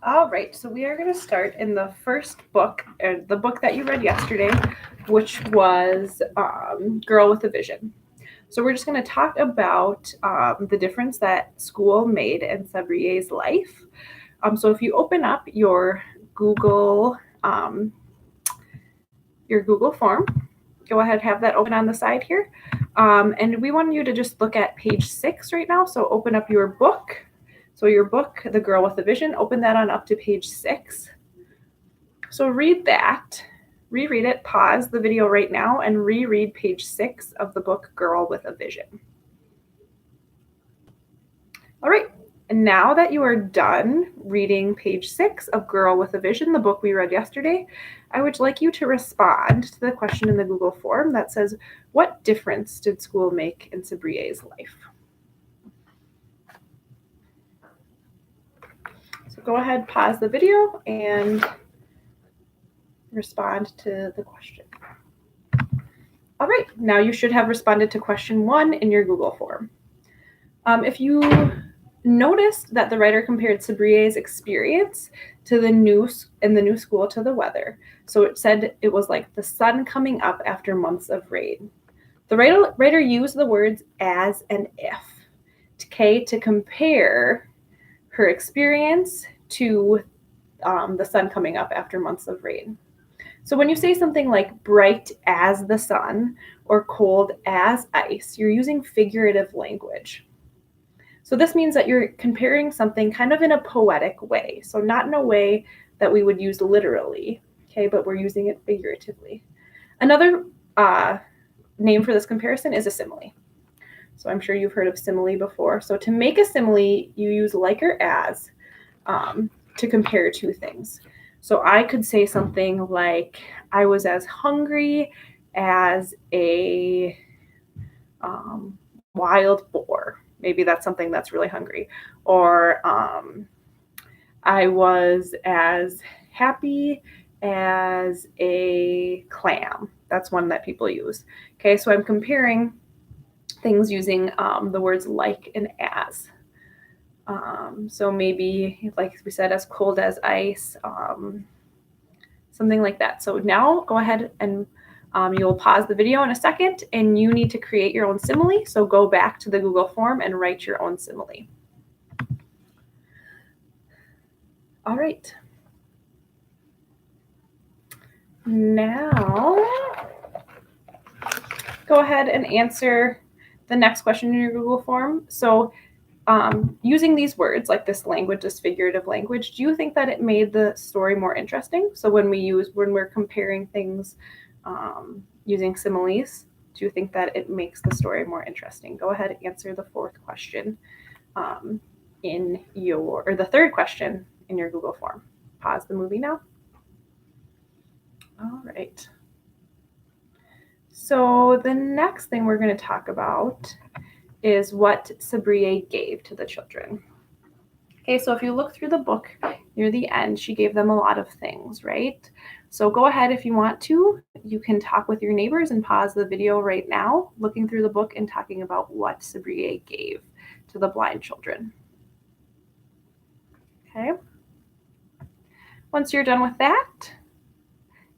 All right, so we are going to start in the first book, the book that you read yesterday, which was Girl with a Vision. So we're just going to talk about the difference that school made in Sabrier's life. So if you open up your Google form, go ahead, have that open on the side here. And we want you to just look at page 6 right now. So open up your book. So your book, The Girl with a Vision, open that on up to page 6. So read that, reread it, pause the video right now, and reread page 6 of the book, Girl with a Vision. All right, and now that you are done reading page 6 of Girl with a Vision, the book we read yesterday, I would like you to respond to the question in the Google form that says, what difference did school make in Sabrier's life? So go ahead, pause the video, and respond to the question. All right, now you should have responded to question 1 in your Google form. If you noticed that the writer compared Sabrier's experience to the new school to the weather. So it said it was like the sun coming up after months of rain. The writer used the words as and if, okay, to compare her experience to the sun coming up after months of rain. So when you say something like bright as the sun or cold as ice, you're using figurative language. So this means that you're comparing something kind of in a poetic way. So not in a way that we would use literally, okay, but we're using it figuratively. Another name for this comparison is a simile. So I'm sure you've heard of simile before. So to make a simile, you use like or as to compare two things. So I could say something like, I was as hungry as a wild boar. Maybe that's something that's really hungry. Or I was as happy as a clam. That's one that people use. Okay, so I'm comparing things using the words like and as. So maybe, like we said, as cold as ice, something like that. So now go ahead and you'll pause the video in a second, and you need to create your own simile. So go back to the Google form and write your own simile. All right. Now, go ahead and answer the next question in your Google form. So using these words, like this language, this figurative language, do you think that it made the story more interesting? So when we're comparing things using similes, do you think that it makes the story more interesting? Go ahead and answer the fourth question or the third question in your Google form. Pause the movie now. All right. So the next thing we're going to talk about is what Sabriye gave to the children. Okay, so if you look through the book near the end, she gave them a lot of things, right? So go ahead if you want to. You can talk with your neighbors and pause the video right now, looking through the book and talking about what Sabriye gave to the blind children. Okay. Once you're done with that,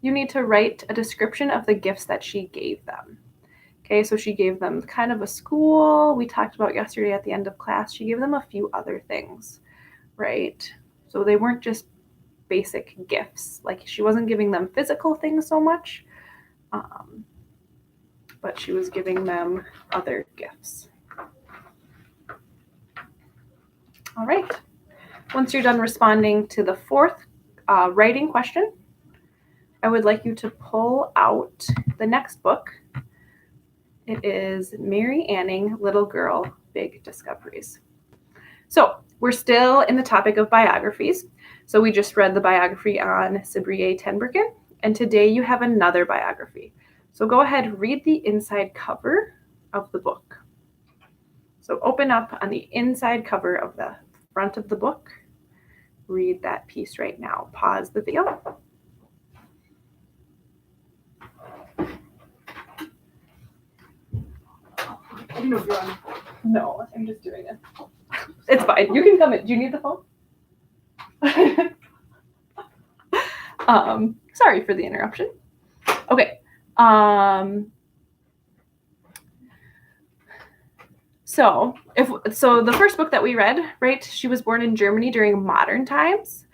you need to write a description of the gifts that she gave them. Okay, so she gave them kind of a school we talked about yesterday at the end of class. She gave them a few other things, right? So they weren't just basic gifts. Like she wasn't giving them physical things so much, but she was giving them other gifts. All right. Once you're done responding to the fourth writing question, I would like you to pull out the next book. It is Mary Anning, Little Girl, Big Discoveries. So we're still in the topic of biographies. So we just read the biography on Sabriye Tenbroeken, and today you have another biography. So go ahead, read the inside cover of the book. So open up on the inside cover of the front of the book. Read that piece right now. Pause the video. I don't know if you're on. No, I'm just doing it. It's fine. You can come in. Do you need the phone? Sorry for the interruption. Okay. So the first book that we read, right? She was born in Germany during modern times.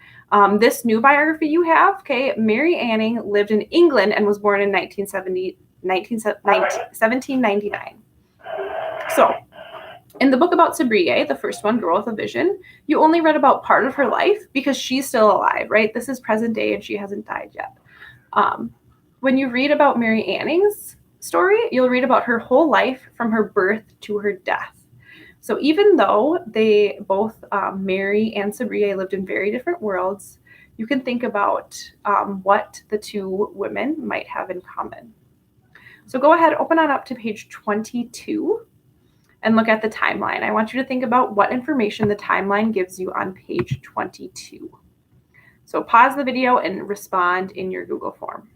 This new biography you have, okay, Mary Anning lived in England and was born in 1799. So in the book about Sabriye, the first one, Girl with a Vision, you only read about part of her life because she's still alive, right? This is present day and she hasn't died yet. When you read about Mary Anning's story, you'll read about her whole life from her birth to her death. So even though they both, Mary and Sabriye, lived in very different worlds, you can think about what the two women might have in common. So go ahead, open on up to page 22 and look at the timeline. I want you to think about what information the timeline gives you on page 22. So pause the video and respond in your Google form.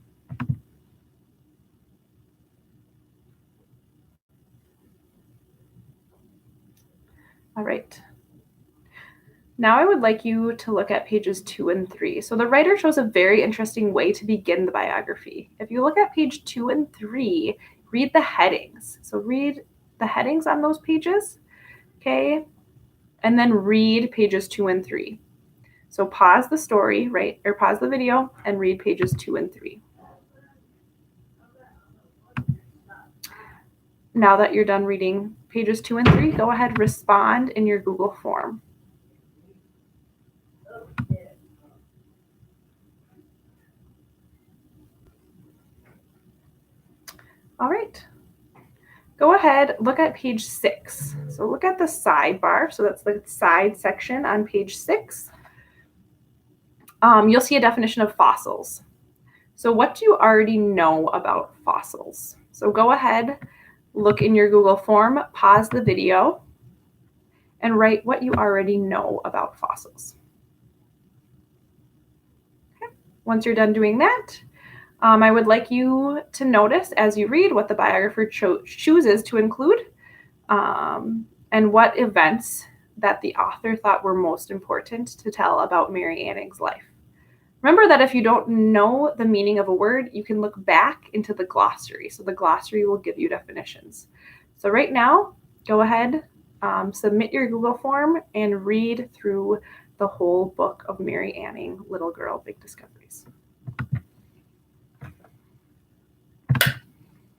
All right. Now I would like you to look at pages 2 and 3. So the writer chose a very interesting way to begin the biography. If you look at page 2 and 3, read the headings. So read the headings on those pages, okay? And then read pages 2 and 3. So pause the story, right? Or pause the video and read pages 2 and 3. Now that you're done reading pages 2 and 3, go ahead, respond in your Google form. All right. Go ahead, look at page 6. So look at the sidebar. So that's the side section on page 6. You'll see a definition of fossils. So what do you already know about fossils? So go ahead, look in your Google form, pause the video, and write what you already know about fossils. Okay. Once you're done doing that, I would like you to notice as you read what the biographer chooses to include and what events that the author thought were most important to tell about Mary Anning's life. Remember that if you don't know the meaning of a word, you can look back into the glossary. So the glossary will give you definitions. So right now, go ahead, submit your Google form and read through the whole book of Mary Anning, Little Girl, Big Discoveries.